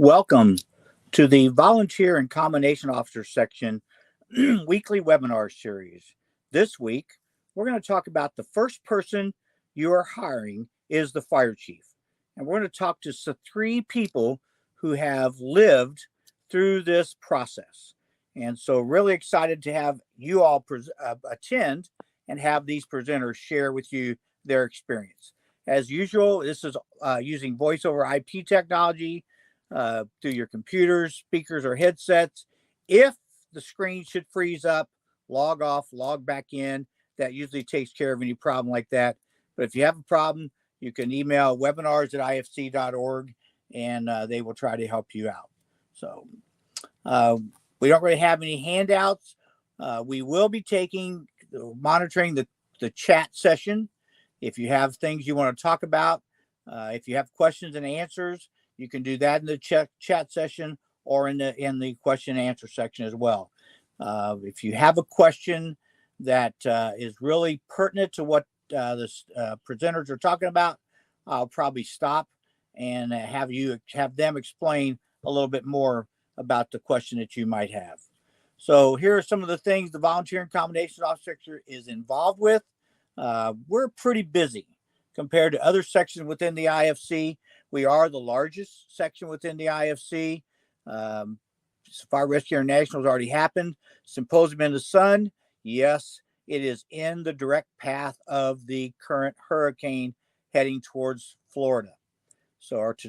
Welcome to the Volunteer and Combination Officer section weekly webinar series. This week, we're going to talk about the first person you are hiring is the fire chief. And we're going to talk to three people who have lived through this process. And so really excited to have you all attend and have these presenters share with you their experience. As usual, this is using voice over IP technology, through your computers, speakers, or headsets. If the screen should freeze up, log off, log back in. That usually takes care of any problem like that. But if you have a problem, you can email webinars@ifc.org and they will try to help you out. So we don't really have any handouts. We will be monitoring the chat session. If you have things you want to talk about, if you have questions and answers, you can do that in the chat session or in the question and answer section as well. If you have a question that is really pertinent to what the presenters are talking about, I'll probably stop and have them explain a little bit more about the question that you might have. So here are some of the things the Volunteer and Combination Officer is involved with. We're pretty busy compared to other sections within the IFC. We are the largest section within the IFC. Fire Rescue International has already happened. Symposium in the Sun, yes, it is in the direct path of the current hurricane heading towards Florida,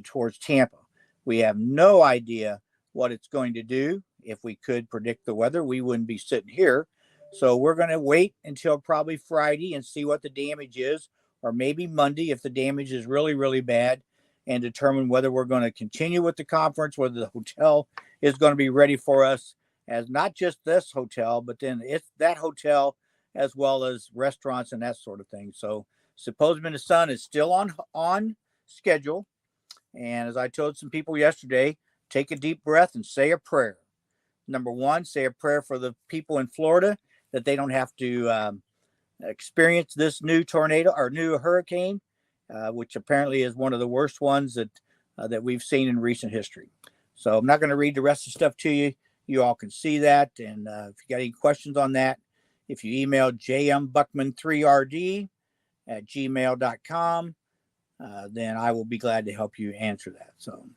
towards Tampa. We have no idea what it's going to do. If we could predict the weather, we wouldn't be sitting here. So we're going to wait until probably Friday and see what the damage is, or maybe Monday if the damage is really, really bad, and determine whether we're going to continue with the conference, whether the hotel is going to be ready for us, as not just this hotel, but then it's that hotel as well as restaurants and that sort of thing. So Symposium in the Sun is still on schedule. And as I told some people yesterday, take a deep breath and say a prayer. Number one, say a prayer for the people in Florida that they don't have to experience this new tornado or new hurricane, which apparently is one of the worst ones that we've seen in recent history. So I'm not going to read the rest of the stuff to you. You all can see that. And if you got any questions on that, if you email jmbuckman3rd@gmail.com, then I will be glad to help you answer that. So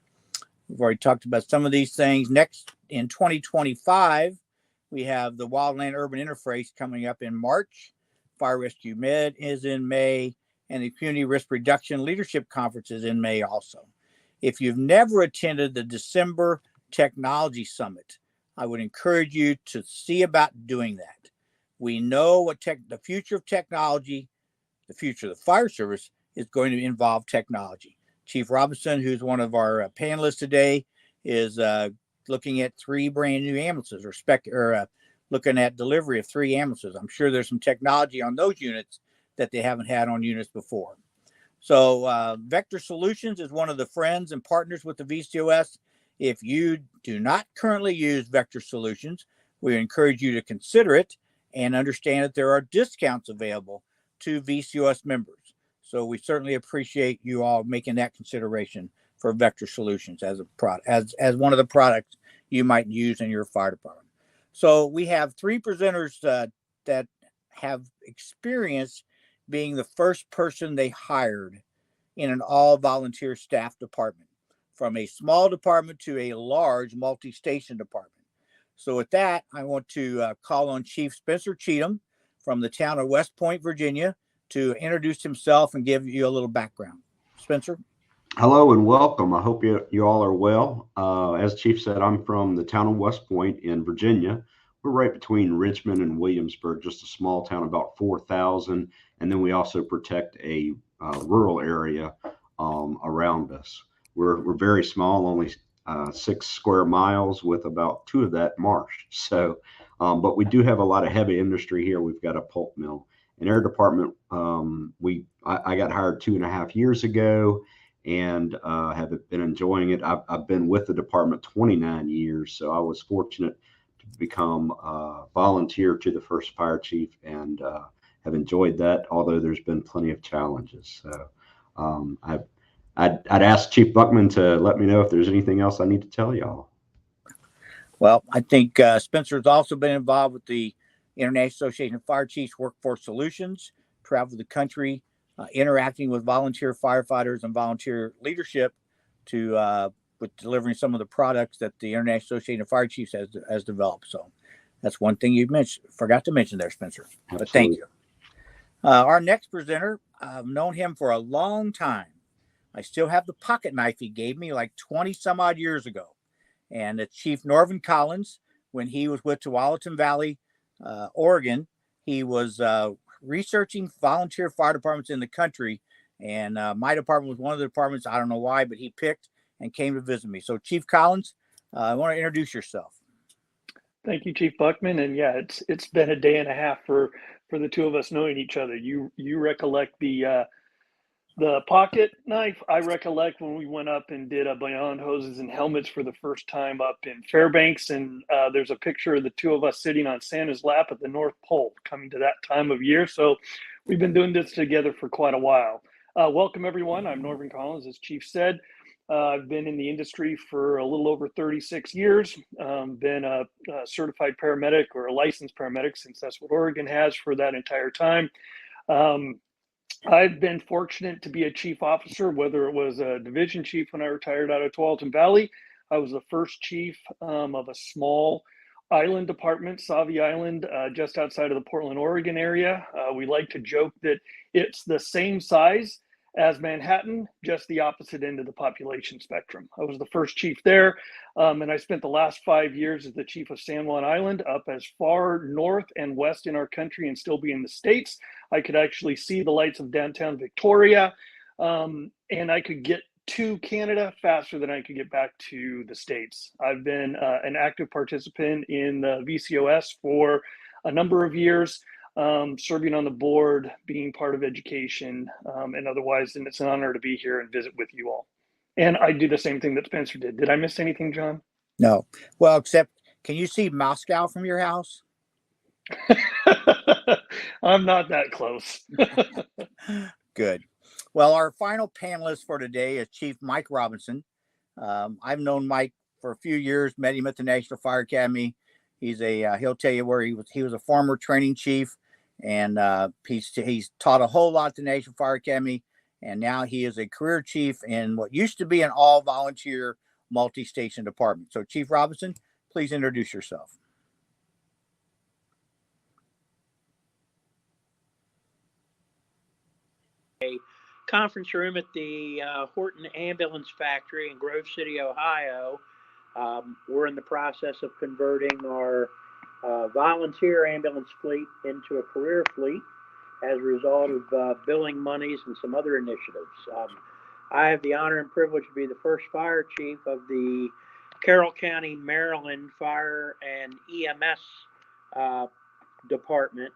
we've already talked about some of these things. Next, in 2025, we have the Wildland Urban Interface coming up in March. Fire Rescue Med is in May, and the Community Risk Reduction Leadership Conference is in May also. If you've never attended the December Technology Summit, I would encourage you to see about doing that. We know what the future of technology, the future of the fire service is going to involve technology. Chief Robinson, who's one of our panelists today, is looking at 3 brand new ambulances or looking at delivery of 3 ambulances. I'm sure there's some technology on those units that they haven't had on units before. So Vector Solutions is one of the friends and partners with the VCOS. If you do not currently use Vector Solutions, we encourage you to consider it and understand that there are discounts available to VCOS members. So we certainly appreciate you all making that consideration for Vector Solutions as a product, as one of the products you might use in your fire department. So we have 3 presenters that have experience being the first person they hired in an all-volunteer staff department, from a small department to a large multi-station department. So with that, I want to call on Chief Spencer Cheatham from the town of West Point, Virginia, to introduce himself and give you a little background. Spencer? Hello and welcome. I hope you all are well. As Chief said, I'm from the town of West Point in Virginia. We're right between Richmond and Williamsburg, just a small town, about 4,000. And then we also protect a rural area around us. We're very small, only 6 square miles, with about 2 of that marsh. So, but we do have a lot of heavy industry here. We've got a pulp mill. In our department, I got hired 2.5 years ago, and have been enjoying it. I've been with the department 29 years, so I was fortunate to become volunteer to the first fire chief, and have enjoyed that, although there's been plenty of challenges. So I've I'd ask Chief Buckman to let me know if there's anything else I need to tell y'all. Well, I think Spencer's also been involved with the International Association of Fire Chiefs Workforce Solutions, traveled the country, interacting with volunteer firefighters and volunteer leadership to with delivering some of the products that the International Association of Fire Chiefs has developed. So that's one thing you forgot to mention there, Spencer. Absolutely. But thank you. Our next presenter, I've known him for a long time. I still have the pocket knife he gave me like 20 some odd years ago. And it's Chief Norvin Collins. When he was with Tualatin Valley, Oregon, he was researching volunteer fire departments in the country. And my department was one of the departments, I don't know why, but he picked and came to visit me. So Chief Collins, I want to introduce yourself. Thank you, Chief Buckman. And yeah, it's been a day and a half for the two of us knowing each other. You recollect the pocket knife. I recollect when we went up and did a Beyond Hoses and Helmets for the first time up in Fairbanks, and there's a picture of the two of us sitting on Santa's lap at the North Pole, coming to that time of year. So we've been doing this together for quite a while. Welcome, everyone. I'm Norvin Collins, as Chief said. I've been in the industry for a little over 36 years, been a certified paramedic or a licensed paramedic, since that's what Oregon has, for that entire time. I've been fortunate to be a chief officer, whether it was a division chief when I retired out of Tualatin Valley. I was the first chief of a small island department, Sauvie Island, just outside of the Portland, Oregon area. We like to joke that it's the same size as Manhattan, just the opposite end of the population spectrum. I was the first chief there, and I spent the last 5 years as the chief of San Juan Island, up as far north and west in our country and still be in the States. I could actually see the lights of downtown Victoria, and I could get to Canada faster than I could get back to the States. I've been an active participant in the VCOS for a number of years, serving on the board, being part of education, and otherwise, and it's an honor to be here and visit with you all. And I do the same thing that Spencer did. Did I miss anything, John? No. Well, except, can you see Moscow from your house? I'm not that close. Good. Well, our final panelist for today is Chief Mike Robinson. I've known Mike for a few years, met him at the National Fire Academy. He'll tell you where he was a former training chief, and he's taught a whole lot at the National Fire Academy, and now he is a career chief in what used to be an all-volunteer multi-station department. So, Chief Robinson, please introduce yourself. Conference room at the Horton Ambulance Factory in Grove City, Ohio. We're in the process of converting our volunteer ambulance fleet into a career fleet as a result of billing monies and some other initiatives. I have the honor and privilege to be the first fire chief of the Carroll County, Maryland Fire and EMS department.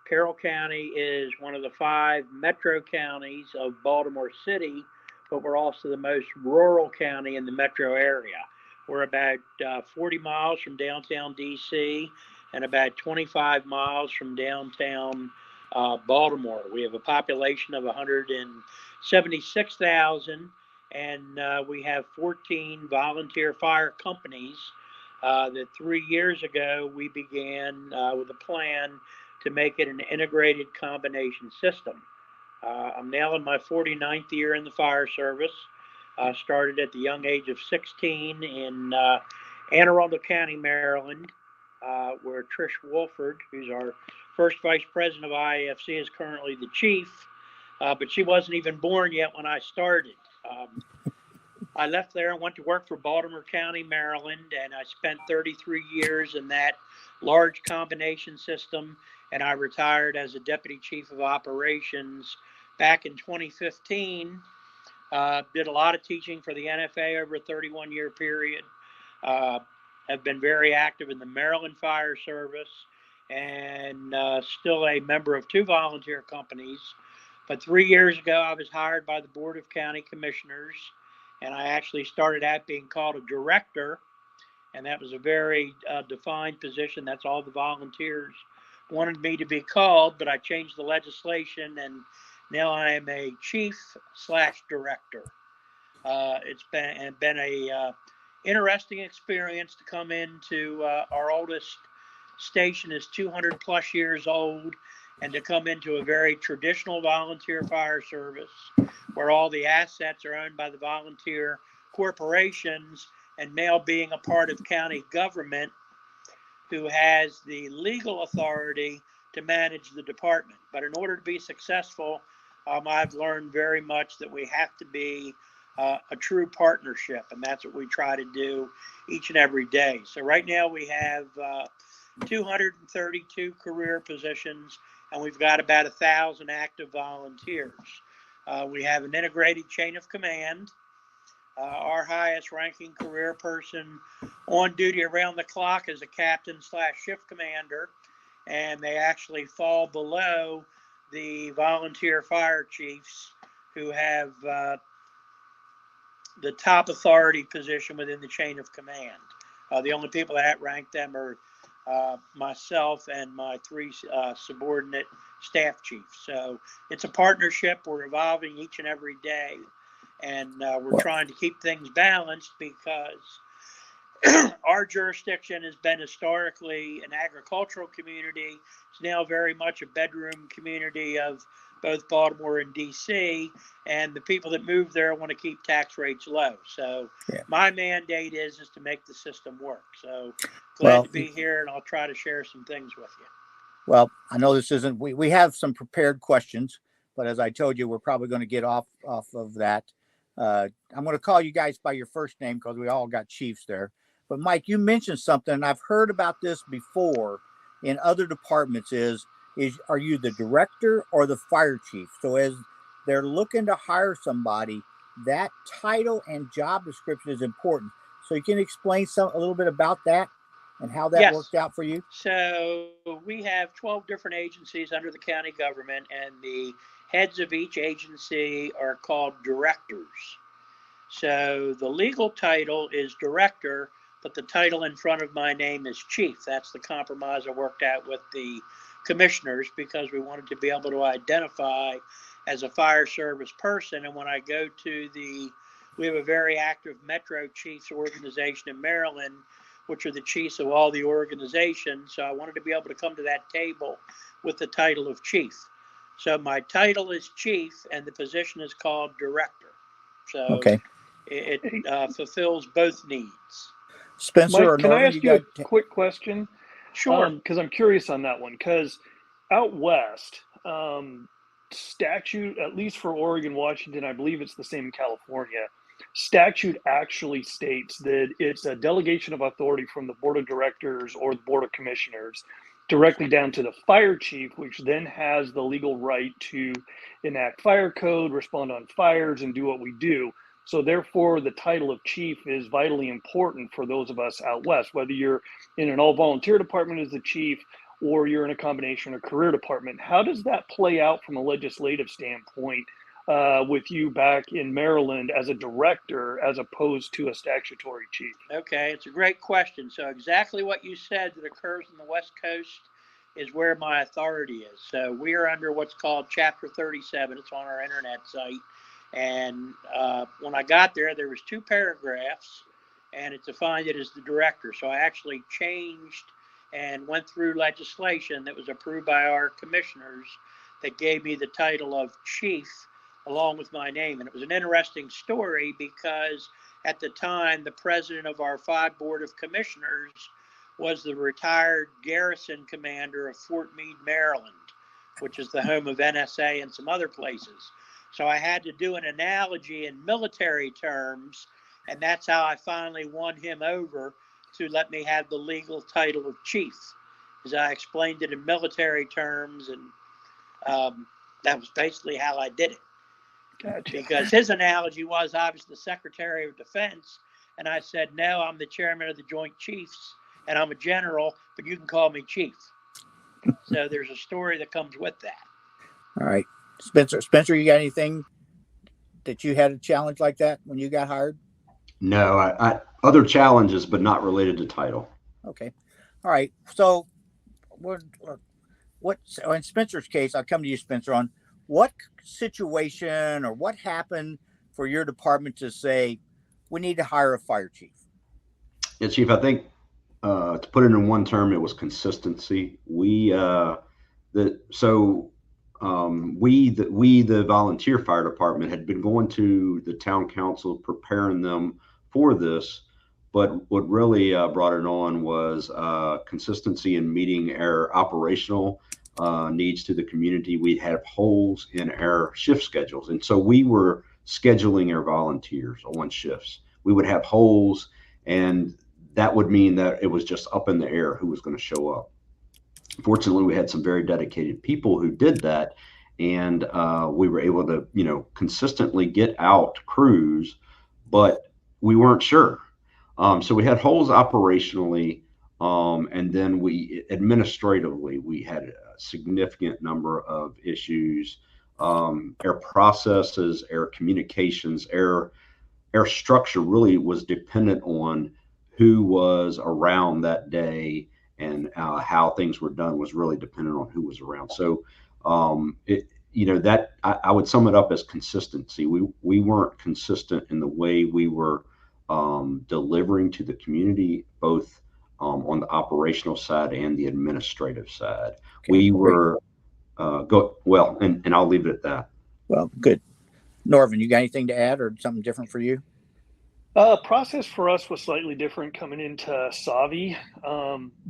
Carroll County is one of the 5 metro counties of Baltimore City, but we're also the most rural county in the metro area. We're about 40 miles from downtown DC and about 25 miles from downtown Baltimore. We have a population of 176,000, and we have 14 volunteer fire companies that 3 years ago we began with a plan to make it an integrated combination system. I'm now in my 49th year in the fire service. Started at the young age of 16 in Anne Arundel County, Maryland, where Trish Wolford, who's our first vice president of IAFC, is currently the chief, but she wasn't even born yet when I started. I left there and went to work for Baltimore County, Maryland, and I spent 33 years in that large combination system, and I retired as a deputy chief of operations back in 2015. Did a lot of teaching for the NFA over a 31-year period. Have been very active in the Maryland Fire Service, and still a member of 2 volunteer companies. But 3 years ago, I was hired by the Board of County Commissioners, and I actually started out being called a director, and that was a very defined position. That's all the volunteers wanted me to be called, but I changed the legislation, and now I am a chief/director. It's been a interesting experience to come into our oldest station is 200 plus years old, and to come into a very traditional volunteer fire service where all the assets are owned by the volunteer corporations, and Male being a part of county government who has the legal authority to manage the department. But in order to be successful, I've learned very much that we have to be a true partnership, and that's what we try to do each and every day. So right now we have 232 career positions, and we've got about 1,000 active volunteers. We have an integrated chain of command. Our highest ranking career person on duty around the clock is a captain/shift commander, and they actually fall below the volunteer fire chiefs who have the top authority position within the chain of command. The only people that rank them are myself and my 3 subordinate staff chiefs. So it's a partnership. We're evolving each and every day, and we're trying to keep things balanced because our jurisdiction has been historically an agricultural community. It's now very much a bedroom community of both Baltimore and DC, and the people that move there want to keep tax rates low. So my mandate is to make the system work. So glad to be here, and I'll try to share some things with you. Well, I know this isn't, we have some prepared questions, but as I told you, we're probably going to get off of that. I'm going to call you guys by your first name because we all got chiefs there. But Mike, you mentioned something, and I've heard about this before in other departments are you the director or the fire chief? So as they're looking to hire somebody, that title and job description is important. So you can explain a little bit about that and how that worked out for you? So we have 12 different agencies under the county government, and the heads of each agency are called directors. So the legal title is director, but the title in front of my name is chief. That's the compromise I worked out with the commissioners because we wanted to be able to identify as a fire service person. And when I go to we have a very active Metro Chiefs organization in Maryland, which are the chiefs of all the organizations. So I wanted to be able to come to that table with the title of chief. So my title is chief, and the position is called director. So it fulfills both needs. Spencer Mike, or can Norman, I ask you a quick question? Sure. Because I'm curious on that one. Because out west, statute, at least for Oregon, Washington, I believe it's the same in California, statute actually states that it's a delegation of authority from the board of directors or the board of commissioners directly down to the fire chief, which then has the legal right to enact fire code, respond on fires, and do what we do. So therefore, the title of chief is vitally important for those of us out west, whether you're in an all-volunteer department as the chief or you're in a combination of career department. How does that play out from a legislative standpoint with you back in Maryland as a director as opposed to a statutory chief? Okay, it's a great question. So exactly what you said that occurs in the West Coast is where my authority is. So we are under what's called Chapter 37. It's on our internet site. And when I got there was 2 paragraphs, and it defined it as the director. So I actually changed and went through legislation that was approved by our commissioners that gave me the title of chief along with my name. And it was an interesting story because at the time, the president of our 5 board of commissioners was the retired garrison commander of Fort Meade, Maryland, which is the home of NSA and some other places. So I had to do an analogy in military terms, and that's how I finally won him over to let me have the legal title of chief, as I explained it in military terms, and that was basically how I did it. Gotcha. Because his analogy was I was the Secretary of Defense, and I said, no, I'm the chairman of the Joint Chiefs, and I'm a general, but you can call me chief. So there's a story that comes with that. All right. Spencer, you got anything that you had a challenge like that when you got hired? No, I other challenges, but not related to title. Okay. All right. So in Spencer's case, I'll come to you, Spencer, on what situation or what happened for your department to say, we need to hire a fire chief? Yeah, Chief, I think to put it in one term, it was consistency. We the volunteer fire department had been going to the town council, preparing them for this, but what really brought it on was consistency in meeting our operational needs to the community. We had holes in our shift schedules, and so we were scheduling our volunteers on shifts. We would have holes, and that would mean that it was just up in the air who was going to show up. Fortunately, we had some very dedicated people who did that, and we were able to, consistently get out crews, but we weren't sure. So we had holes operationally, and then administratively, we had a significant number of issues. Our processes, our communications, our structure really was dependent on who was around that day, and how things were done was really dependent on who was around. So I would sum it up as consistency. We weren't consistent in the way we were delivering to the community, both on the operational side and the administrative side. Okay, We great. were and I'll leave it at that. Well, good. Norvin, you got anything to add or something different for you? Process for us was slightly different coming into Savi.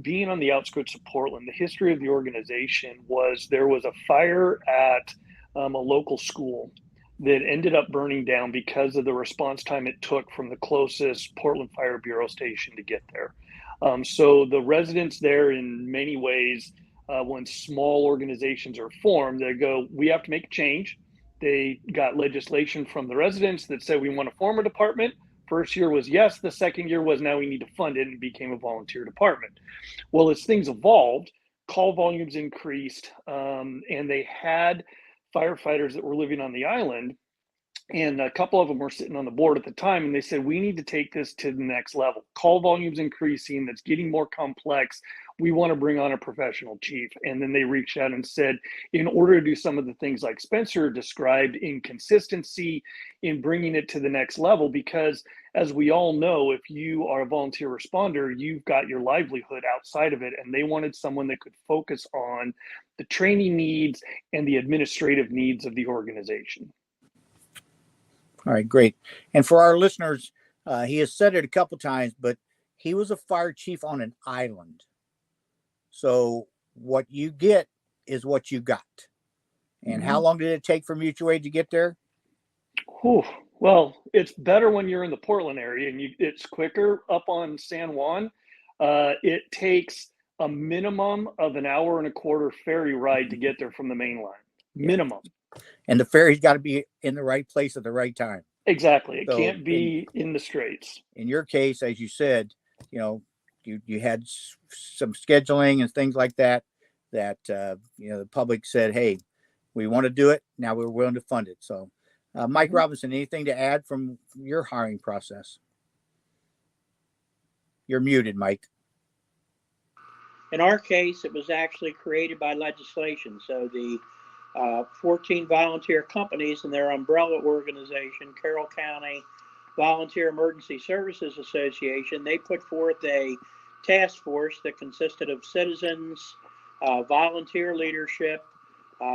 Being on the outskirts of Portland, the history of the organization was there was a fire at a local school that ended up burning down because of the response time it took from the closest Portland Fire Bureau station to get there. So the residents there, in many ways, when small organizations are formed, they go, we have to make a change. They got legislation from the residents that said we want to form a department. First year was yes. The second year was now we need to fund it, and it became a volunteer department. Well, as things evolved, call volumes increased, and they had firefighters that were living on the island, and a couple of them were sitting on the board at the time, and they said, we need to take this to the next level. Call volumes increasing, that's getting more complex. We want to bring on a professional chief. And then they reached out and said, in order to do some of the things like Spencer described, in consistency, in bringing it to the next level, because as we all know, if you are a volunteer responder, you've got your livelihood outside of it. And they wanted someone that could focus on the training needs and the administrative needs of the organization. All right, great. And for our listeners, he has said it a couple times, but he was a fire chief on an island. So what you get is what you got. And how long did it take for Mutual Aid to get there? Whew. Well, it's better when you're in the Portland area, and it's quicker. Up on San Juan, it takes a minimum of an hour and a quarter ferry ride to get there from the main line. Minimum. And the ferry's got to be in the right place at the right time. Exactly. It So can't be in the straits. In your case, as you said, you had some scheduling and things like that the public said, hey, we want to do it. Now we're willing to fund it. So Mike Robinson, anything to add from your hiring process? You're muted, Mike. In our case, it was actually created by legislation. So the 14 volunteer companies and their umbrella organization, Carroll County Volunteer Emergency Services Association, they put forth a task force that consisted of citizens, volunteer leadership,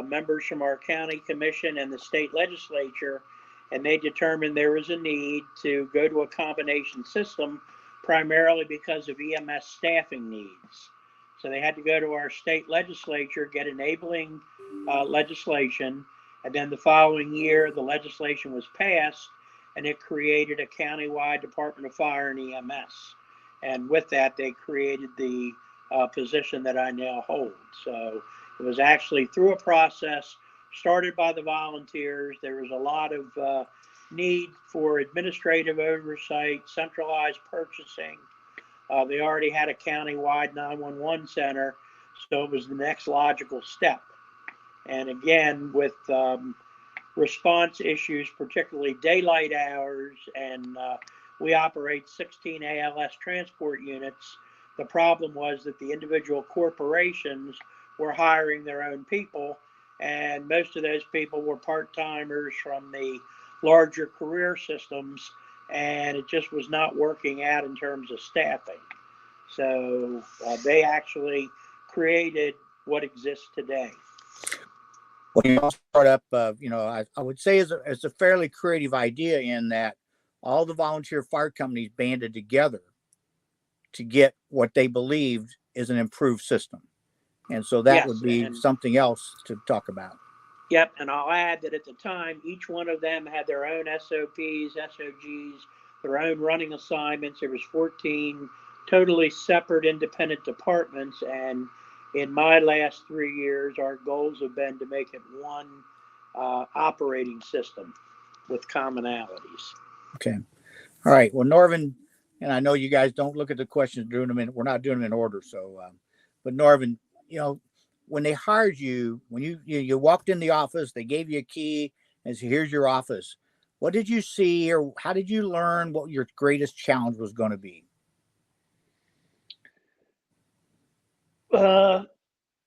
members from our county commission and the state legislature, and they determined there was a need to go to a combination system, primarily because of EMS staffing needs. So they had to go to our state legislature, get enabling legislation, and then the following year the legislation was passed, and it created a countywide Department of Fire and EMS. And with that, they created the position that I now hold. So it was actually through a process started by the volunteers. There was a lot of need for administrative oversight, centralized purchasing. They already had a countywide 911 center, so it was the next logical step. And again, with response issues, particularly daylight hours, and we operate 16 ALS transport units. The problem was that the individual corporations were hiring their own people, and most of those people were part-timers from the larger career systems, and it just was not working out in terms of staffing. So they actually created what exists today. Well, you also brought up, I would say it's a fairly creative idea in that all the volunteer fire companies banded together to get what they believed is an improved system. And so that Yes, would be and something else to talk about. yep, and I'll add that at the time, each one of them had their own SOPs, SOGs, their own running assignments. There was 14 totally separate independent departments, and in my last 3 years, our goals have been to make it one operating system with commonalities. Okay. All right. Well, Norvin, and I know you guys don't look at the questions doing them we're not doing them in order. So, but Norvin, when they hired you, when you walked in the office, they gave you a key and said, "Here's your office." What did you see, or how did you learn what your greatest challenge was going to be?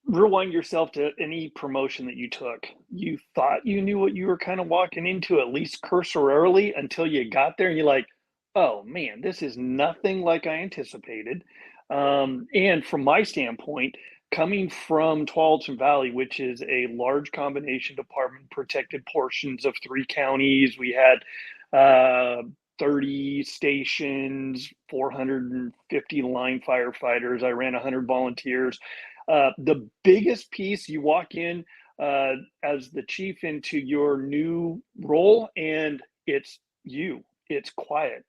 Rewind yourself to any promotion that you took. You thought you knew what you were kind of walking into, at least cursorily, until you got there and you're like, oh man, this is nothing like I anticipated. And from my standpoint, coming from Tualatin Valley, which is a large combination department, protected portions of 3 counties, we had 30 stations, 450 line firefighters. I ran 100 volunteers. The biggest piece, you walk in as the chief into your new role, and it's quiet.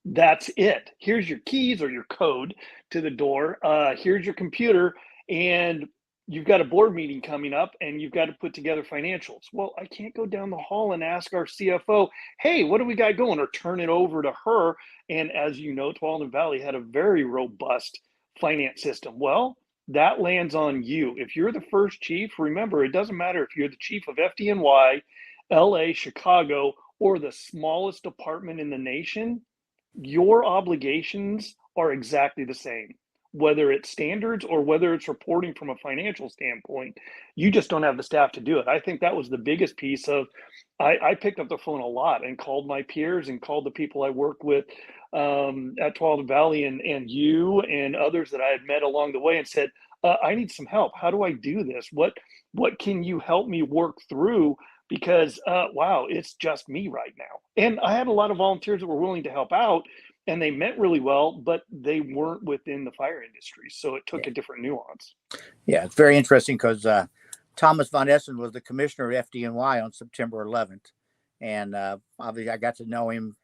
That's it. Here's your keys or your code to the door. Here's your computer, and you've got a board meeting coming up, and you've got to put together financials. Well, I can't go down the hall and ask our CFO, hey, what do we got going, or turn it over to her. And as you know, Tualatin Valley had a very robust finance system. Well, that lands on you. If you're the first chief, remember, it doesn't matter if you're the chief of FDNY, LA, Chicago, or the smallest department in the nation, your obligations are exactly the same. Whether it's standards or whether it's reporting from a financial standpoint, you just don't have the staff to do it. I think that was the biggest piece of, I picked up the phone a lot and called my peers and called the people I worked with at Tualatin Valley and you and others that I had met along the way and said, I need some help. How do I do this? What can you help me work through? Because, wow, it's just me right now. And I had a lot of volunteers that were willing to help out, and they meant really well, but they weren't within the fire industry. So it took a different nuance. Yeah, it's very interesting because Thomas Von Essen was the commissioner of FDNY on September 11th. And obviously I got to know him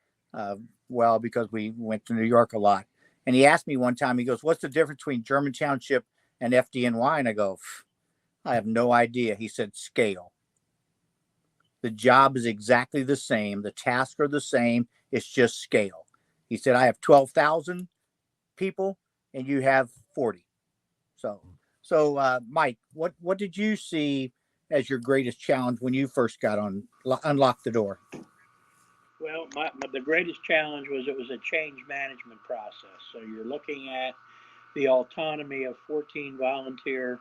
well because we went to New York a lot. And he asked me one time, he goes, what's the difference between German Township and FDNY? And I go, I have no idea. He said, scale. The job is exactly the same. The tasks are the same. It's just scale. He said, I have 12,000 people and you have 40. So Mike, what did you see as your greatest challenge when you first got unlocked the door? Well, the greatest challenge was it was a change management process. So you're looking at the autonomy of 14 volunteer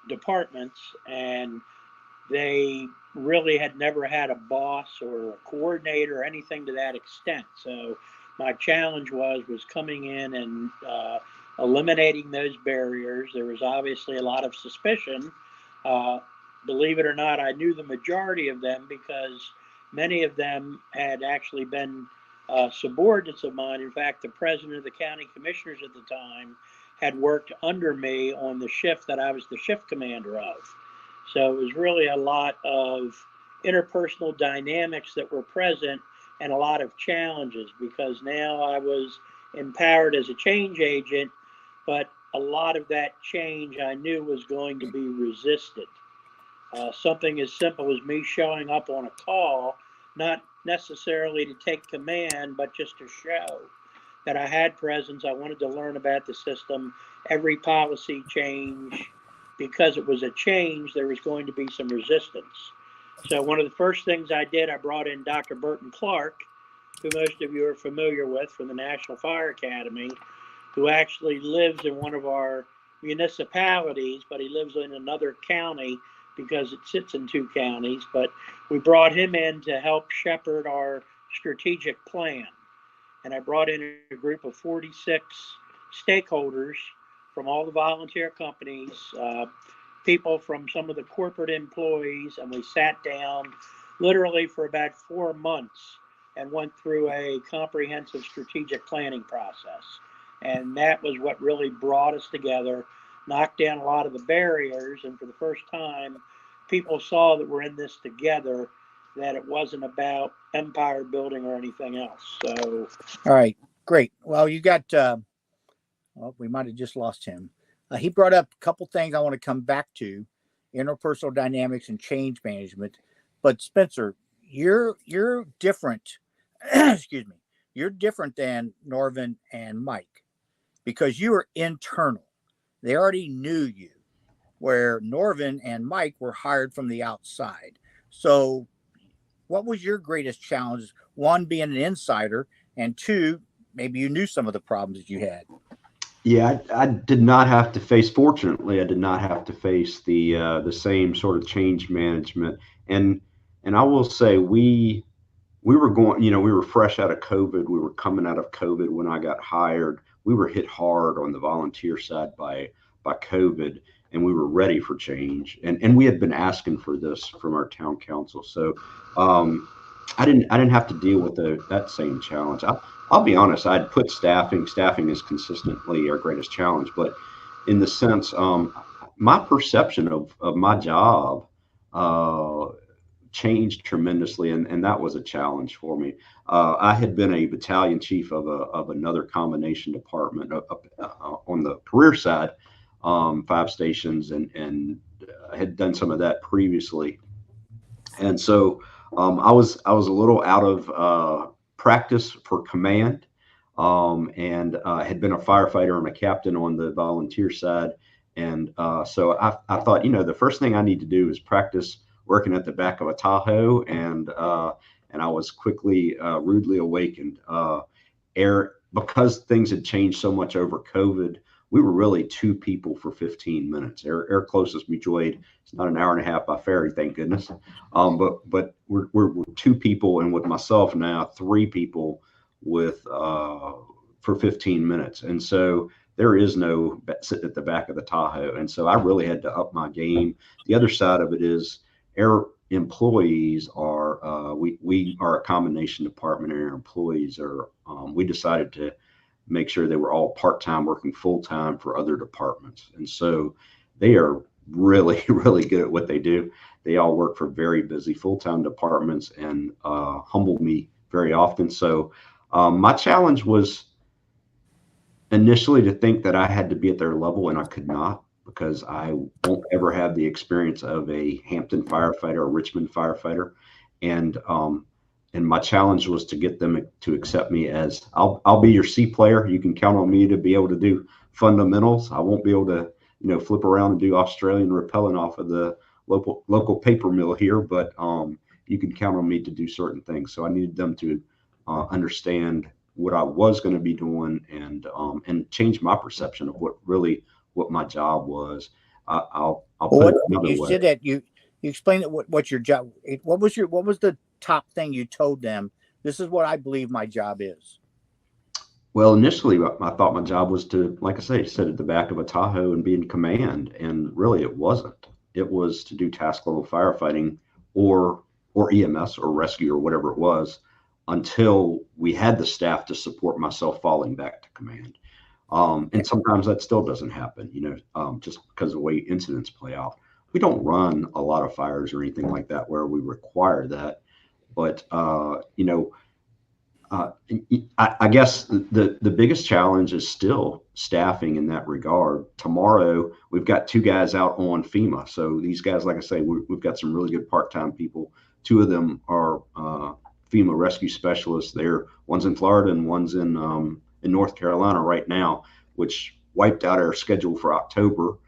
departments, and they really had never had a boss or a coordinator or anything to that extent. So my challenge was coming in and eliminating those barriers. There was obviously a lot of suspicion. Believe it or not, I knew the majority of them because many of them had actually been subordinates of mine. In fact, the president of the county commissioners at the time had worked under me on the shift that I was the shift commander of. So it was really a lot of interpersonal dynamics that were present and a lot of challenges because now I was empowered as a change agent, but a lot of that change I knew was going to be resisted. Something as simple as me showing up on a call, not necessarily to take command, but just to show that I had presence. I wanted to learn about the system. Every policy change, because it was a change, there was going to be some resistance. So one of the first things I did, I brought in Dr. Burton Clark, who most of you are familiar with from the National Fire Academy, who actually lives in one of our municipalities, but he lives in another county because it sits in 2 counties, but we brought him in to help shepherd our strategic plan. And I brought in a group of 46 stakeholders from all the volunteer companies, people from some of the corporate employees, and we sat down literally for about 4 months and went through a comprehensive strategic planning process. And that was what really brought us together, knocked down a lot of the barriers, and for the first time, people saw that we're in this together, that it wasn't about empire building or anything else. So, all right, great. Well, you got, well, we might have just lost him. He brought up a couple things I want to come back to, interpersonal dynamics and change management. But Spencer, you're different. Excuse me. You're different than Norvin and Mike because you were internal. They already knew you, where Norvin and Mike were hired from the outside. So what was your greatest challenge? One, being an insider, and two, maybe you knew some of the problems that you had. Yeah, I did not have to face. Fortunately, I did not have to face the same sort of change management. And I will say we were going. You know, we were fresh out of COVID. We were coming out of COVID when I got hired. We were hit hard on the volunteer side by COVID, and we were ready for change. And we had been asking for this from our town council. So I didn't have to deal with that same challenge. I'll be honest, I'd put staffing is consistently our greatest challenge, but in the sense, my perception of my job changed tremendously, and that was a challenge for me. I had been a battalion chief of another combination department on the career side, 5 stations, and had done some of that previously. And so I was a little out of practice for command, and had been a firefighter and a captain on the volunteer side. And so I thought, you know, the first thing I need to do is practice working at the back of a Tahoe. And I was quickly rudely awakened. Because things had changed so much over COVID, we were really 2 people for 15 minutes. Air closest mutual aid. It's not an hour and a half by ferry, thank goodness. But we're 2 people, and with myself now 3 people with for 15 minutes. And so there is no sitting at the back of the Tahoe. And so I really had to up my game. The other side of it is air employees are we are a combination department, and our employees are we decided to make sure they were all part-time working full-time for other departments. And so they are really, really good at what they do. They all work for very busy full-time departments and humble me very often. So my challenge was initially to think that I had to be at their level, and I could not, because I won't ever have the experience of a Hampton firefighter or Richmond firefighter. And my challenge was to get them to accept me as I'll be your C player. You can count on me to be able to do fundamentals. I won't be able to, you know, flip around and do Australian rappelling off of the local paper mill here, but you can count on me to do certain things. So I needed them to understand what I was going to be doing, and change my perception of what my job was. I'll put it another way. You said that you explained that what your job. What was the top thing you told them? This is what I believe my job is. Well, initially, I thought my job was to, like I say, sit at the back of a Tahoe and be in command, and really, it wasn't. It was to do task level firefighting or EMS or rescue or whatever it was, until we had the staff to support myself falling back to command. And sometimes that still doesn't happen, you know, just because of the way incidents play out. We don't run a lot of fires or anything like that where we require that. But, you know, I guess the biggest challenge is still staffing in that regard. Tomorrow, we've got 2 guys out on FEMA. So these guys, like I say, we've got some really good part-time people. 2 of them are FEMA rescue specialists there. One's in Florida and one's in North Carolina right now, which wiped out our schedule for October.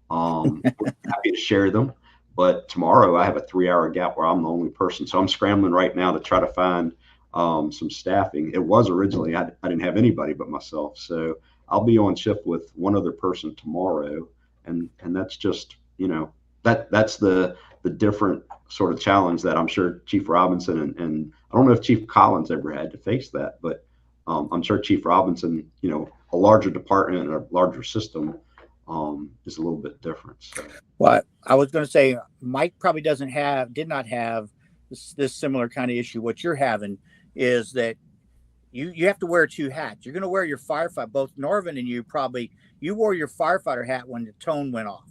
We're happy to share them, but tomorrow I have a 3-hour gap where I'm the only person. So I'm scrambling right now to try to find some staffing. It was originally, I didn't have anybody but myself. So I'll be on shift with one other person tomorrow. And that's just, you know, that's the different sort of challenge that I'm sure Chief Robinson and I don't know if Chief Collins ever had to face that, but I'm sure Chief Robinson, a larger department and a larger system is a little bit different. So. Well, I was going to say Mike probably did not have this similar kind of issue. What you're having is that you have to wear two hats. You're going to wear your firefighter. Both Norvin and you wore your firefighter hat when the tone went off.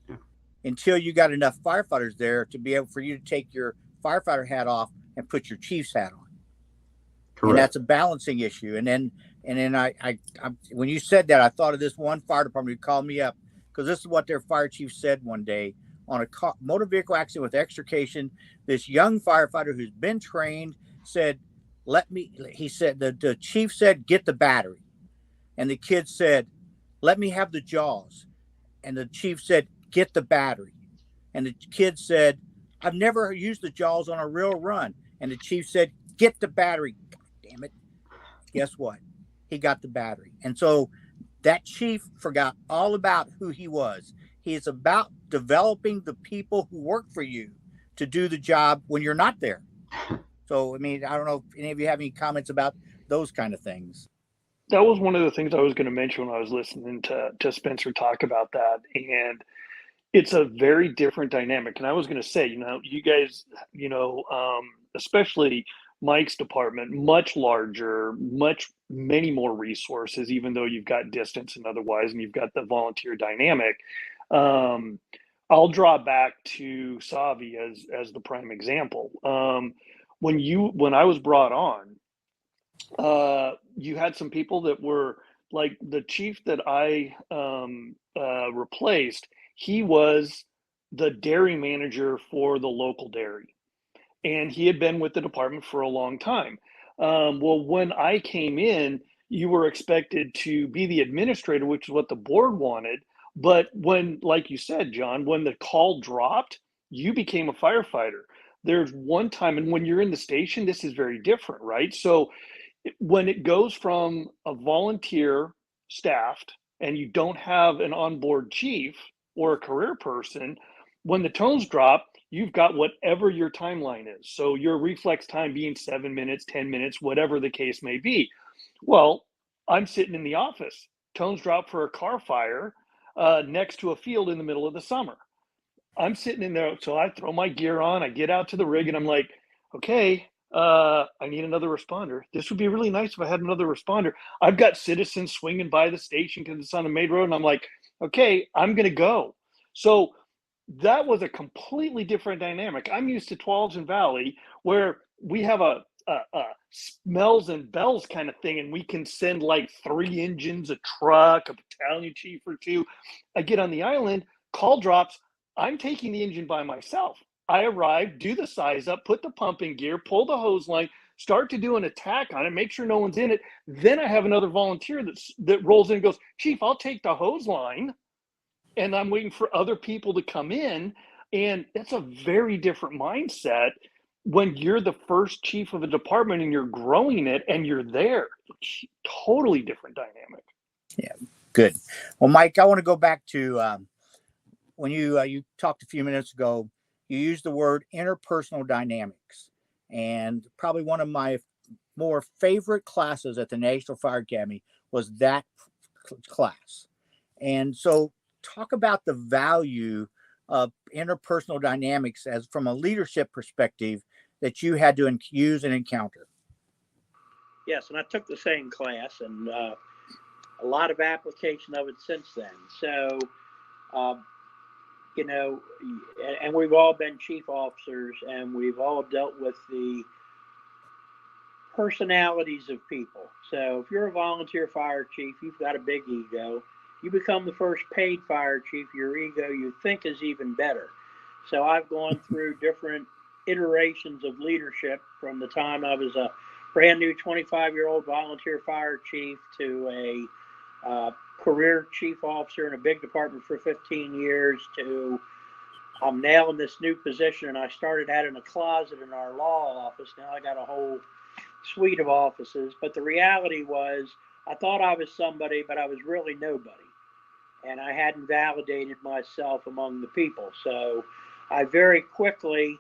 Yeah. Until you got enough firefighters there to be able for you to take your firefighter hat off and put your chief's hat on. Correct. And that's a balancing issue. And then I when you said that, I thought of this one fire department who called me up, because this is what their fire chief said one day on a motor vehicle accident with extrication. This young firefighter who's been trained said, he said, the chief said, get the battery. And the kid said, let me have the jaws. And the chief said, get the battery. And the kid said, I've never used the jaws on a real run. And the chief said, get the battery. God damn it. Guess what? He got the battery. And so that chief forgot all about who he was. He is about developing the people who work for you to do the job when you're not there. So, I mean, I don't know if any of you have any comments about those kind of things. That was one of the things I was going to mention when I was listening to Spencer talk about that. And it's a very different dynamic. And I was going to say, you guys, especially Mike's department, much larger, many more resources, even though you've got distance and otherwise, and you've got the volunteer dynamic. I'll draw back to Savi as the prime example. When I was brought on, you had some people that were like the chief that I replaced. He was the dairy manager for the local dairy, and he had been with the department for a long time. Well, when I came in, you were expected to be the administrator, which is what the board wanted. But when, like you said, John, when the call dropped, you became a firefighter. There's one time, and when you're in the station, this is very different, right? So when it goes from a volunteer staffed and you don't have an onboard chief or a career person, when the tones drop, you've got whatever your timeline is. So your reflex time being 7 minutes, 10 minutes, whatever the case may be. Well, I'm sitting in the office. Tones drop for a car fire next to a field in the middle of the summer. I'm sitting in there. So I throw my gear on, I get out to the rig, and I'm like, okay, I need another responder. This would be really nice if I had another responder. I've got citizens swinging by the station because it's on a main road. And I'm like, okay, I'm going to go. So that was a completely different dynamic. I'm used to Tualatin Valley, where we have a smells and bells kind of thing, and we can send like 3 engines, a truck, a battalion chief or 2. I get on the island, call drops, I'm taking the engine by myself. I arrive, do the size up, put the pump in gear, pull the hose line, start to do an attack on it, make sure no one's in it. Then I have another volunteer that rolls in and goes, Chief, I'll take the hose line. And I'm waiting for other people to come in. And that's a very different mindset when you're the first chief of a department and you're growing it and you're there. Totally different dynamic. Yeah, good. Well, Mike, I want to go back to when you talked a few minutes ago. You used the word interpersonal dynamics, and probably one of my more favorite classes at the National Fire Academy was that class. And so talk about the value of interpersonal dynamics as from a leadership perspective that you had to use and encounter. Yes, and I took the same class, and a lot of application of it since then. So, and we've all been chief officers, and we've all dealt with the personalities of people. So if you're a volunteer fire chief, you've got a big ego. You become the first paid fire chief, your ego you think is even better. So I've gone through different iterations of leadership from the time I was a brand new 25-year-old volunteer fire chief to a career chief officer in a big department for 15 years to I'm now in this new position, and I started out in a closet in our law office. Now I got a whole suite of offices. But the reality was I thought I was somebody, but I was really nobody. and I hadn't validated myself among the people. So I very quickly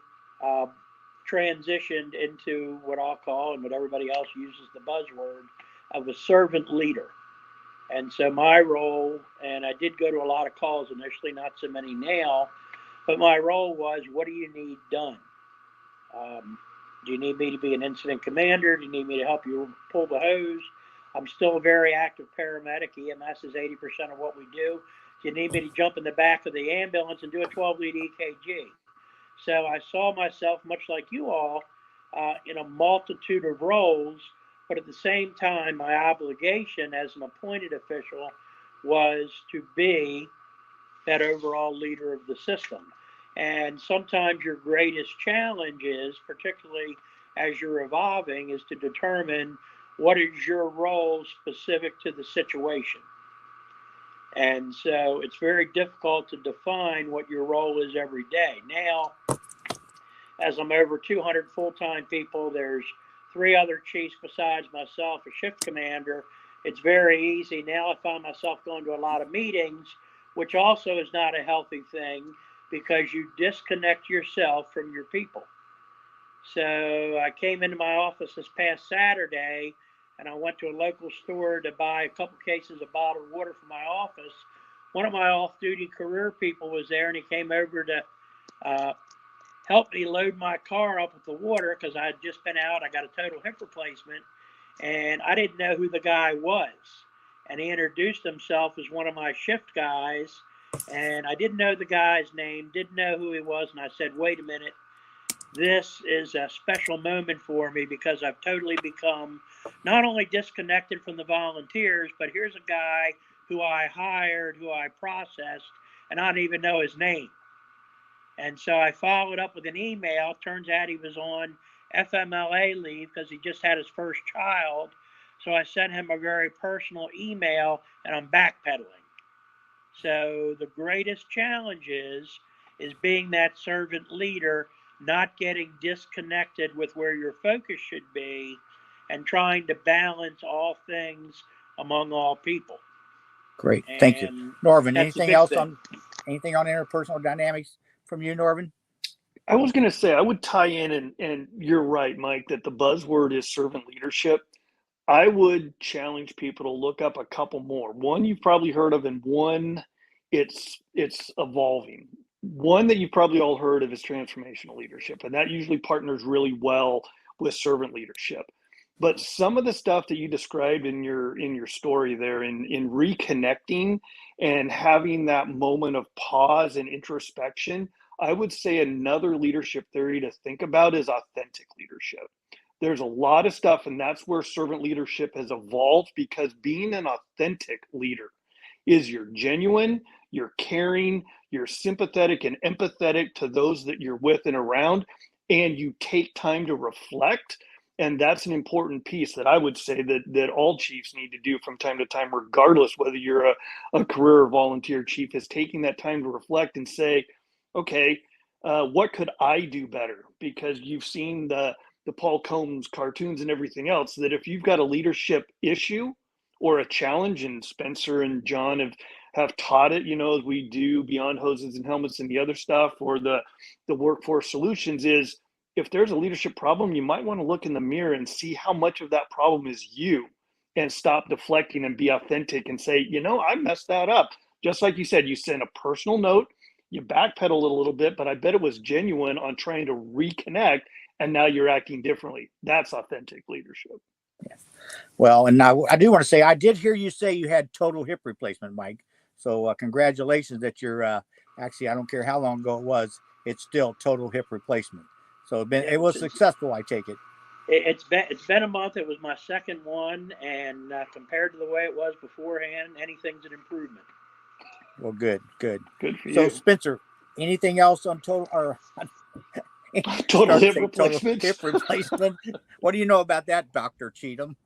transitioned into what I'll call, and what everybody else uses the buzzword, of a servant leader. And so my role, and I did go to a lot of calls initially, not so many now, but my role was, what do you need done? Do you need me to be an incident commander? Do you need me to help you pull the hose? I'm still a very active paramedic. EMS is 80% of what we do. Do you need me to jump in the back of the ambulance and do a 12-lead EKG? So I saw myself, much like you all, in a multitude of roles, but at the same time, my obligation as an appointed official was to be that overall leader of the system. And sometimes your greatest challenge is, particularly as you're evolving, is to determine what is your role specific to the situation. And so it's very difficult to define what your role is every day. Now, as I'm over 200 full-time people, there's 3 other chiefs besides myself, a shift commander. It's very easy. Now I find myself going to a lot of meetings, which also is not a healthy thing, because you disconnect yourself from your people. So I came into my office this past Saturday, and I went to a local store to buy a couple cases of bottled water for my office. One of my off-duty career people was there, and he came over to help me load my car up with the water, because I had just been out. I got a total hip replacement, and I didn't know who the guy was. And he introduced himself as one of my shift guys, and I didn't know the guy's name, didn't know who he was. And I said, wait a minute, this is a special moment for me, because I've totally become not only disconnected from the volunteers, but here's a guy who I hired, who I processed, and I don't even know his name. And so I followed up with an email. Turns out he was on FMLA leave because he just had his first child. So I sent him a very personal email, and I'm backpedaling. So the greatest challenge is being that servant leader, not getting disconnected with where your focus should be, and trying to balance all things among all people. Great. Thank you. Norvin, anything else thing. anything on interpersonal dynamics from you, Norvin? I was going to say, I would tie in, and you're right, Mike, that the buzzword is servant leadership. I would challenge people to look up a couple more. One you've probably heard of, and one it's evolving. One that you've probably all heard of is transformational leadership, and that usually partners really well with servant leadership. But some of the stuff that you described in your story there, in reconnecting and having that moment of pause and introspection, I would say another leadership theory to think about is authentic leadership. There's a lot of stuff, and that's where servant leadership has evolved, because being an authentic leader is you're genuine, you're caring, you're sympathetic and empathetic to those that you're with and around, and you take time to reflect. And that's an important piece that I would say that all chiefs need to do from time to time, regardless whether you're a career or volunteer chief, is taking that time to reflect and say, okay, what could I do better? Because you've seen the Paul Combs cartoons and everything else, that if you've got a leadership issue or a challenge, and Spencer and John have taught it, as we do Beyond Hoses and Helmets and the other stuff, or the workforce solutions, is if there's a leadership problem, you might want to look in the mirror and see how much of that problem is you, and stop deflecting and be authentic and say, I messed that up. Just like you said, you sent a personal note, you backpedaled a little bit, but I bet it was genuine on trying to reconnect, and now you're acting differently. That's authentic leadership. Yeah. Well, and I do want to say, I did hear you say you had total hip replacement, Mike. So congratulations that you're actually, I don't care how long ago it was, it's still total hip replacement. So it was successful, I take it. It's been a month. It was my second one, and compared to the way it was beforehand, anything's an improvement. Well, good for you. So Spencer, anything else on total hip replacement? Hip replacement. What do you know about that, Dr. Cheatham?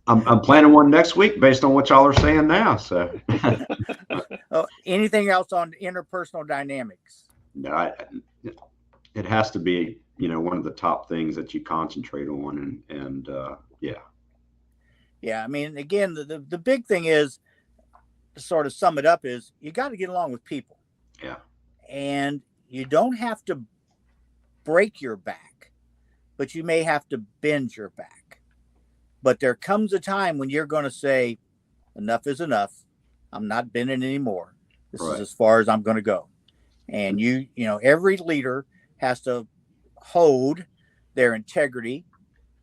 I'm planning one next week based on what y'all are saying now. So, anything else on interpersonal dynamics? No, it has to be, one of the top things that you concentrate on, and yeah. Yeah, I mean, again, the big thing is sort of sum it up is you got to get along with people. Yeah. And you don't have to break your back, but you may have to bend your back. But there comes a time when you're going to say, enough is enough. I'm not bending anymore. This is as far as I'm going to go. And every leader has to hold their integrity,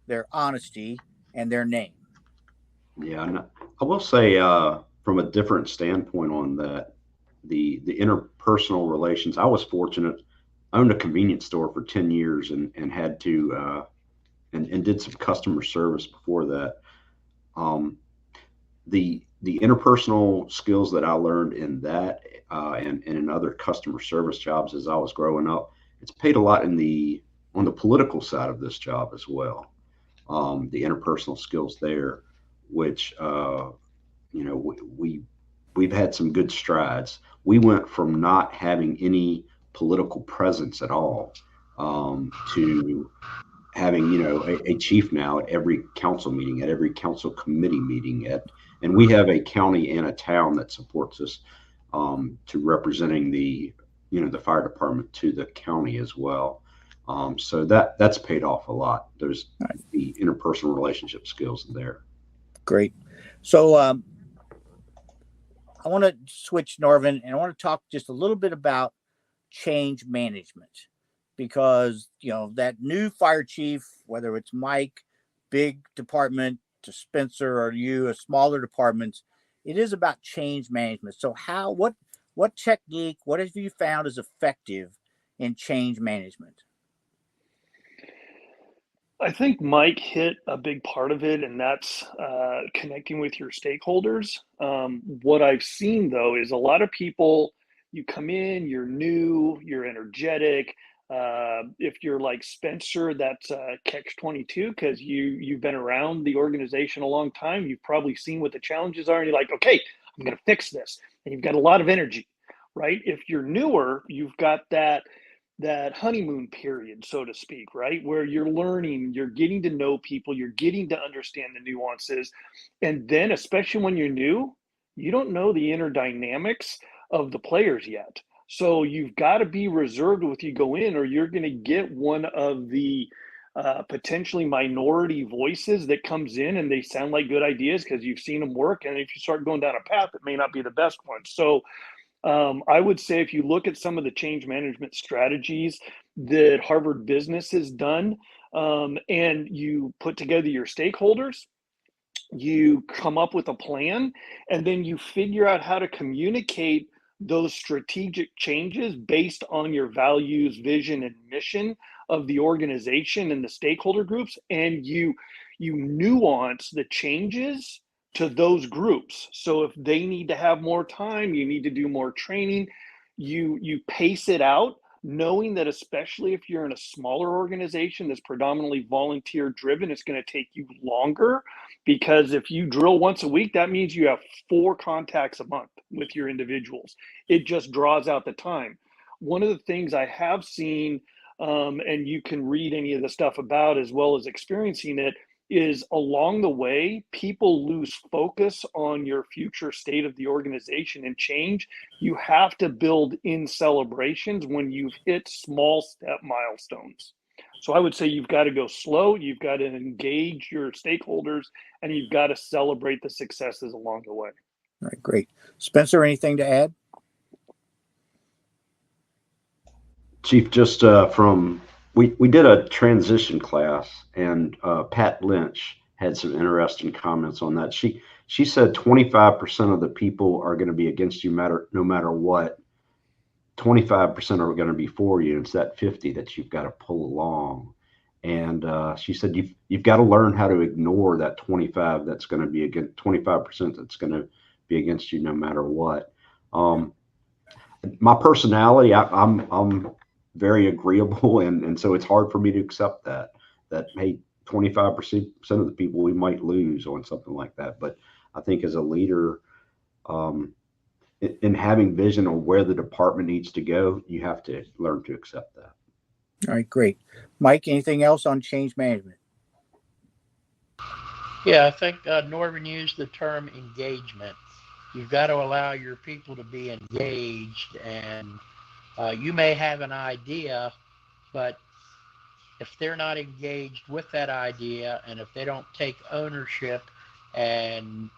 their honesty, and their name. Yeah, and I will say from a different standpoint on that, the interpersonal relations. I was fortunate. I owned a convenience store for 10 years and had to and did some customer service before that. The interpersonal skills that I learned in that and in other customer service jobs as I was growing up, it's paid a lot on the political side of this job as well. The interpersonal skills there, which we've had some good strides. We went from not having any political presence at all to having a chief now at every council meeting, at every council committee meeting, and we have a county and a town that supports us to representing the fire department to the county as well. So that's paid off a lot. There's the interpersonal relationship skills there. Great. So I want to switch, Norvin, and I want to talk just a little bit about change management, because that new fire chief, whether it's Mike, big department, to Spencer, or you, a smaller departments, it is about change management. So what technique, what have you found is effective in change management? I think Mike hit a big part of it, and that's connecting with your stakeholders. What I've seen, though, is a lot of people, you come in, you're new, you're energetic. If you're like Spencer, that's catch-22, because you've been around the organization a long time. You've probably seen what the challenges are, and you're like, okay, I'm going to fix this. And you've got a lot of energy, right? If you're newer, you've got that honeymoon period, so to speak, right? Where you're learning, you're getting to know people, you're getting to understand the nuances. And then, especially when you're new, you don't know the inner dynamics of the players yet. So you've got to be reserved with you go in, or you're going to get one of the potentially minority voices that comes in and they sound like good ideas because you've seen them work. And if you start going down a path, it may not be the best one. So I would say if you look at some of the change management strategies that Harvard Business has done, and you put together your stakeholders, you come up with a plan, and then you figure out how to communicate those strategic changes based on your values, vision, and mission of the organization and the stakeholder groups, and you nuance the changes to those groups. So if they need to have more time, you need to do more training, you pace it out, knowing that especially if you're in a smaller organization that's predominantly volunteer driven, it's going to take you longer, because if you drill once a week, that means you have 4 contacts a month with your individuals. It just draws out the time. One of the things I have seen, and you can read any of the stuff about as well as experiencing it, is along the way, people lose focus on your future state of the organization and change. You have to build in celebrations when you've hit small step milestones. So I would say you've got to go slow, you've got to engage your stakeholders, and you've got to celebrate the successes along the way. All right, great. Spencer, anything to add? Chief, just we did a transition class, and Pat Lynch had some interesting comments on that. She said 25% of the people are going to be against you no matter what. 25% are going to be for you. It's that 50 that you've got to pull along. And she said you've got to learn how to ignore that 25 that's going to be against 25% that's going to be against you no matter what. My personality, I'm very agreeable, and so it's hard for me to accept that hey, 25% of the people we might lose on something like that. But I think as a leader, in having vision on where the department needs to go, you have to learn to accept that. All right, great. Mike, anything else on change management? Yeah, I think Norvin used the term engagement. You've got to allow your people to be engaged, and you may have an idea, but if they're not engaged with that idea, and if they don't take ownership and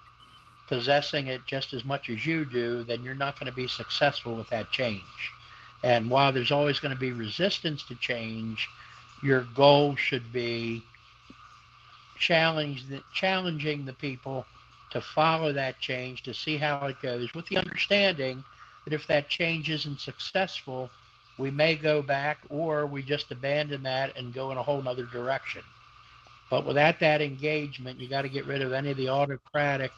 possessing it just as much as you do, then you're not going to be successful with that change. And while there's always going to be resistance to change, your goal should be challenging the people to follow that change, to see how it goes, with the understanding that if that change isn't successful, we may go back, or we just abandon that and go in a whole nother direction. But without that engagement, you got to get rid of any of the autocratic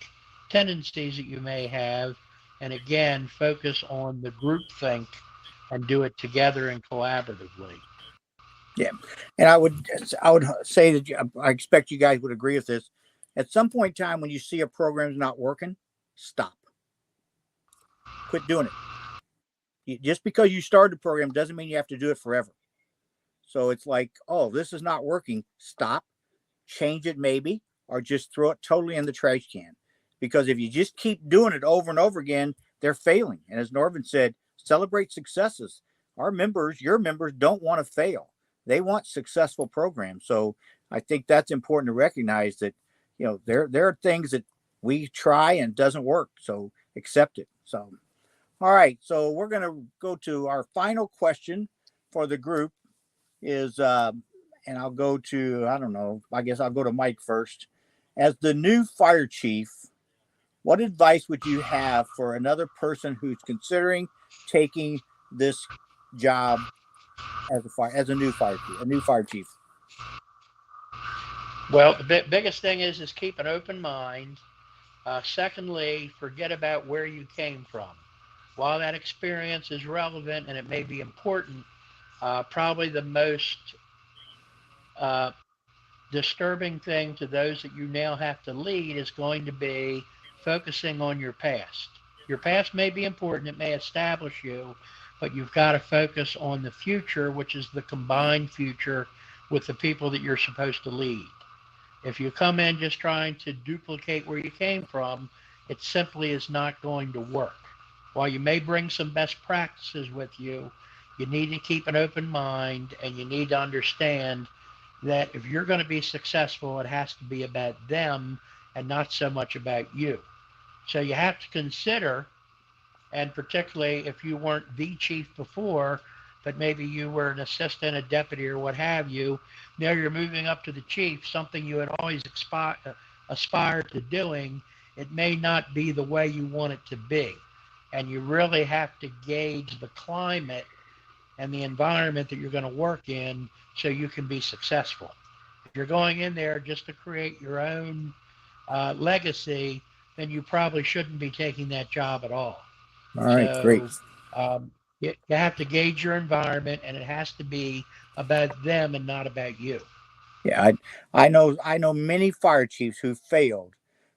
tendencies that you may have, and again, focus on the group think and do it together and collaboratively. Yeah, and I would say that I expect you guys would agree with this. At some point in time, when you see a program's not working, stop. Quit doing it. Just because you started a program doesn't mean you have to do it forever. So it's like, oh, this is not working. Stop, change it maybe, or just throw it totally in the trash can. Because if you just keep doing it over and over again, they're failing. And as Norvin said, celebrate successes. Our members, your members, don't want to fail. They want successful programs. So I think that's important to recognize that, there are things that we try and it doesn't work. So accept it. So, all right. So we're going to go to our final question for the group is, and I'll go to, I don't know, I guess I'll go to Mike first. As the new fire chief, what advice would you have for another person who's considering taking this job as a new fire chief? Well, the biggest thing is keep an open mind. Secondly, forget about where you came from. While that experience is relevant and it may be important, probably the most disturbing thing to those that you now have to lead is going to be focusing on your past. Your past may be important, it may establish you, but you've got to focus on the future, which is the combined future with the people that you're supposed to lead. If you come in just trying to duplicate where you came from, it simply is not going to work. While you may bring some best practices with you, you need to keep an open mind, and you need to understand that if you're going to be successful, it has to be about them and not so much about you. So you have to consider, and particularly if you weren't the chief before, but maybe you were an assistant, a deputy, or what have you, now you're moving up to the chief, something you had always aspired to doing, it may not be the way you want it to be. And you really have to gauge the climate and the environment that you're going to work in so you can be successful. If you're going in there just to create your own legacy, then you probably shouldn't be taking that job at all. All right, So, great. You have to gauge your environment, and it has to be about them and not about you. Yeah, I know many fire chiefs who failed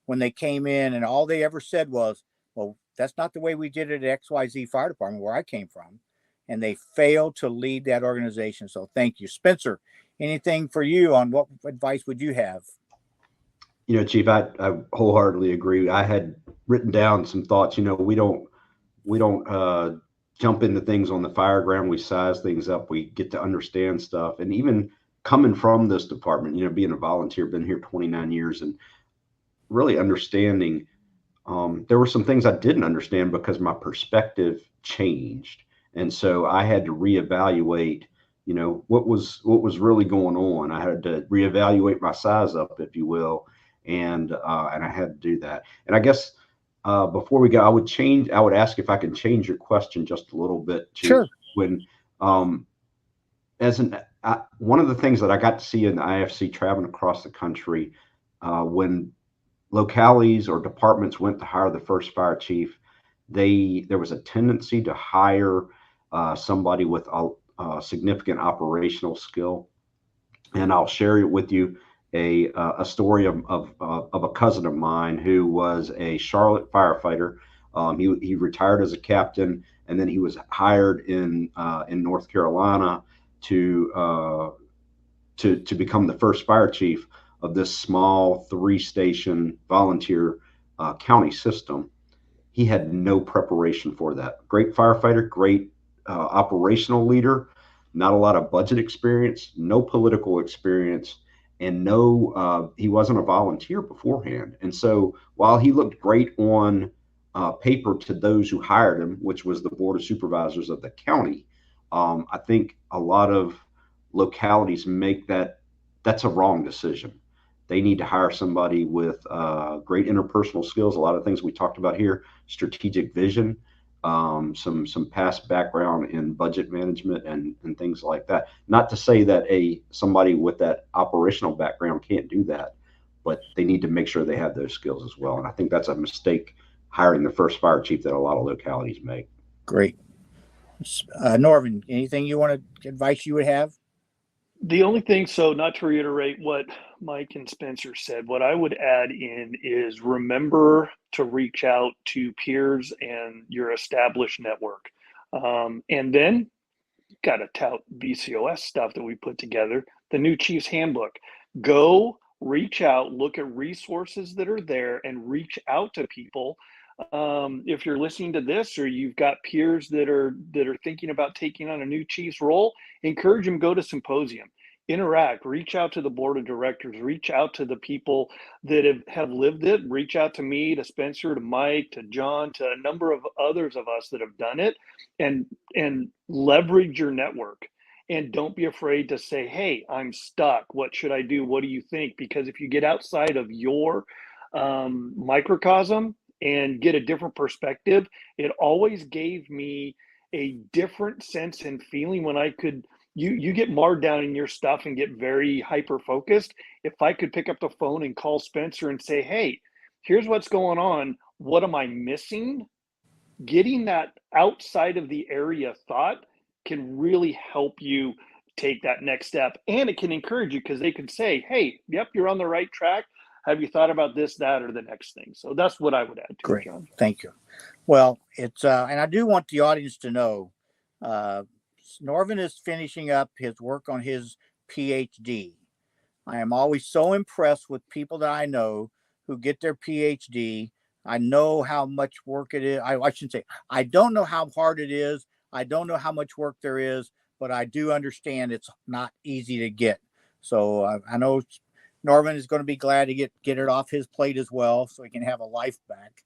when they came in, and all they ever said was, well, that's not the way we did it at XYZ Fire Department where I came from. And they failed to lead that organization. So thank you. Spencer, anything for you on what advice would you have? Chief, I wholeheartedly agree. I had written down some thoughts. We don't jump into things on the fire ground. We size things up. We get to understand stuff. And even coming from this department, being a volunteer, been here 29 years, and really understanding, there were some things I didn't understand because my perspective changed. And so I had to reevaluate, what was really going on. I had to reevaluate my size up, if you will. And I had to do that. And I guess before we go, I would ask if I can change your question just a little bit. Chief. Sure. When, one of the things that I got to see in the IFC traveling across the country, when localities or departments went to hire the first fire chief, there was a tendency to hire somebody with a significant operational skill. And I'll share it with you a story of a cousin of mine who was a Charlotte firefighter. He retired as a captain, and then he was hired in North Carolina to become the first fire chief of this small 3-station volunteer county system. he had no preparation for that. Great firefighter, great operational leader, not a lot of budget experience, no political experience, and he wasn't a volunteer beforehand. And so while he looked great on paper to those who hired him, which was the Board of Supervisors of the county, I think a lot of localities make that's a wrong decision. They need to hire somebody with great interpersonal skills, a lot of things we talked about here, strategic vision, some past background in budget management and things like that. Not to say that somebody with that operational background can't do that, but they need to make sure they have those skills as well. And I think that's a mistake hiring the first fire chief that a lot of localities make. Great. Norvin, anything advice you would have? The only thing, so not to reiterate what Mike and Spencer said, what I would add in is remember to reach out to peers and your established network. And then got to tout VCOS stuff that we put together, the new Chief's Handbook. Go reach out, look at resources that are there and reach out to people. If you're listening to this or you've got peers that are thinking about taking on a new chief's role, encourage them, go to symposium, interact, reach out to the board of directors, reach out to the people that have lived it, reach out to me, to Spencer, to Mike, to John, to a number of others of us that have done it, and leverage your network. And don't be afraid to say, hey, I'm stuck. What should I do? What do you think? Because if you get outside of your microcosm and get a different perspective, it always gave me a different sense and feeling when I could, you get marred down in your stuff and get very hyper focused. If I could pick up the phone and call Spencer and say, hey, here's what's going on. What am I missing? Getting that outside of the area thought can really help you take that next step. And it can encourage you because they can say, hey, yep, you're on the right track. Have you thought about this, that, or the next thing? So that's what I would add to Great. it, John. Thank you. Well, it's and I do want the audience to know Norvin is finishing up his work on his PhD. I am always so impressed with people that I know who get their PhD. I know how much work it is. I shouldn't say I don't know how hard it is. I don't know how much work there is, but I do understand it's not easy to get. So I know Norvin is going to be glad to get it off his plate as well, so he can have a life back.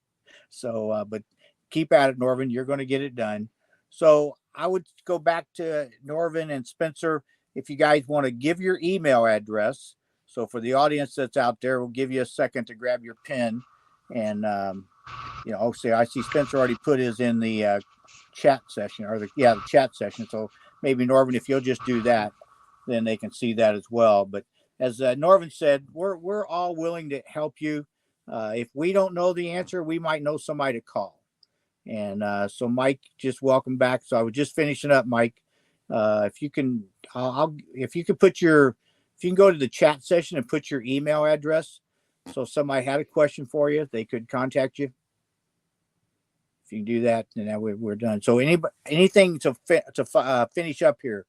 So, but keep at it, Norvin. You're going to get it done. So I would go back to Norvin and Spencer. If you guys want to give your email address. So for the audience that's out there, we'll give you a second to grab your pen. And, I see Spencer already put his in the chat session the chat session. So maybe Norvin, if you'll just do that, then they can see that as well. But as Norvin said, we're all willing to help you. If we don't know the answer, we might know somebody to call. And so Mike, just welcome back. So I was just finishing up, Mike. If you can go to the chat session and put your email address. So if somebody had a question for you, they could contact you. If you can do that, then we're done. So anything to finish up here,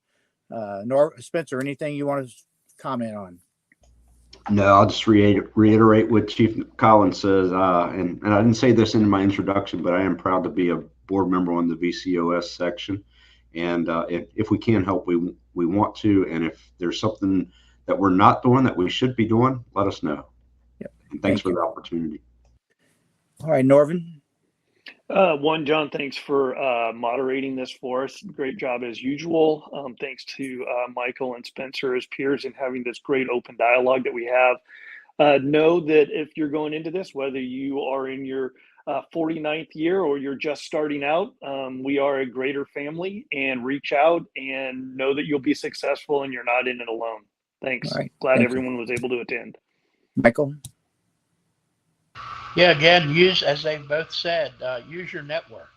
Spencer, anything you want to comment on? No, I'll just reiterate what Chief Collins says. And I didn't say this in my introduction, but I am proud to be a board member on the VCOS section. And if we can help, we want to. And if there's something that we're not doing that we should be doing, let us know. Yep. And thanks for the opportunity. All right, Norvin. John, thanks for moderating this for us. Great job as usual. Thanks to Michael and Spencer as peers and having this great open dialogue that we have. Know that if you're going into this, whether you are in your 49th year or you're just starting out, we are a greater family, and reach out and know that you'll be successful and you're not in it alone. Thanks. All right. Glad Thank everyone was able to attend. Michael. Yeah, again, as they've both said, use your network.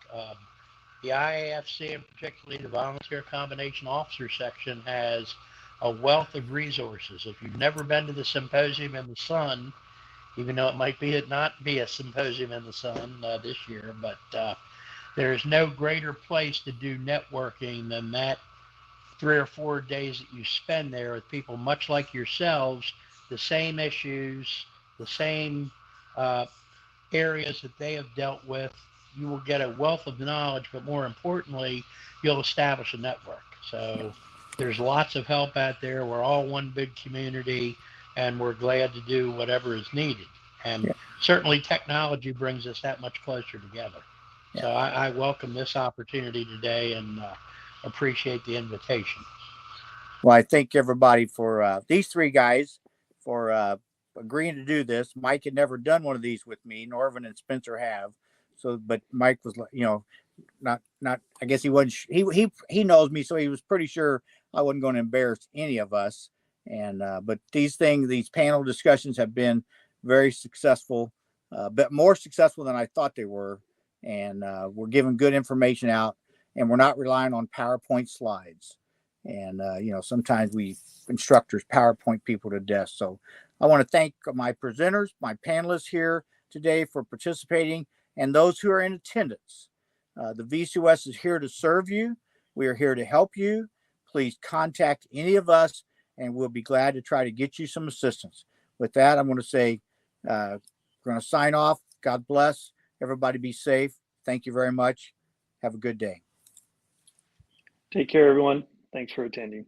The IAFC, and particularly the Volunteer Combination Officer section, has a wealth of resources. If you've never been to the Symposium in the Sun, even though it might not be a Symposium in the Sun this year, but there is no greater place to do networking than that 3 or 4 days that you spend there with people much like yourselves, the same issues, the same areas that they have dealt with, you will get a wealth of knowledge, but more importantly, you'll establish a network. So there's lots of help out there. We're all one big community, and we're glad to do whatever is needed. And Yeah. certainly technology brings us that much closer together. Yeah. So I welcome this opportunity today and appreciate the invitation. Well, I thank everybody for these three guys for agreeing to do this. Mike had never done one of these with me. Norvin and Spencer have. So, but Mike was, not. I guess he wasn't. He knows me, so he was pretty sure I wasn't going to embarrass any of us. And but these panel discussions have been very successful, but more successful than I thought they were. And we're giving good information out, and we're not relying on PowerPoint slides. And sometimes we instructors PowerPoint people to death. So I want to thank my presenters, my panelists here today for participating, and those who are in attendance. The VCOS is here to serve you. We are here to help you. Please contact any of us, and we'll be glad to try to get you some assistance. With that, I'm going to say, we're going to sign off. God bless. Everybody be safe. Thank you very much. Have a good day. Take care, everyone. Thanks for attending.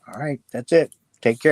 All right. That's it. Take care.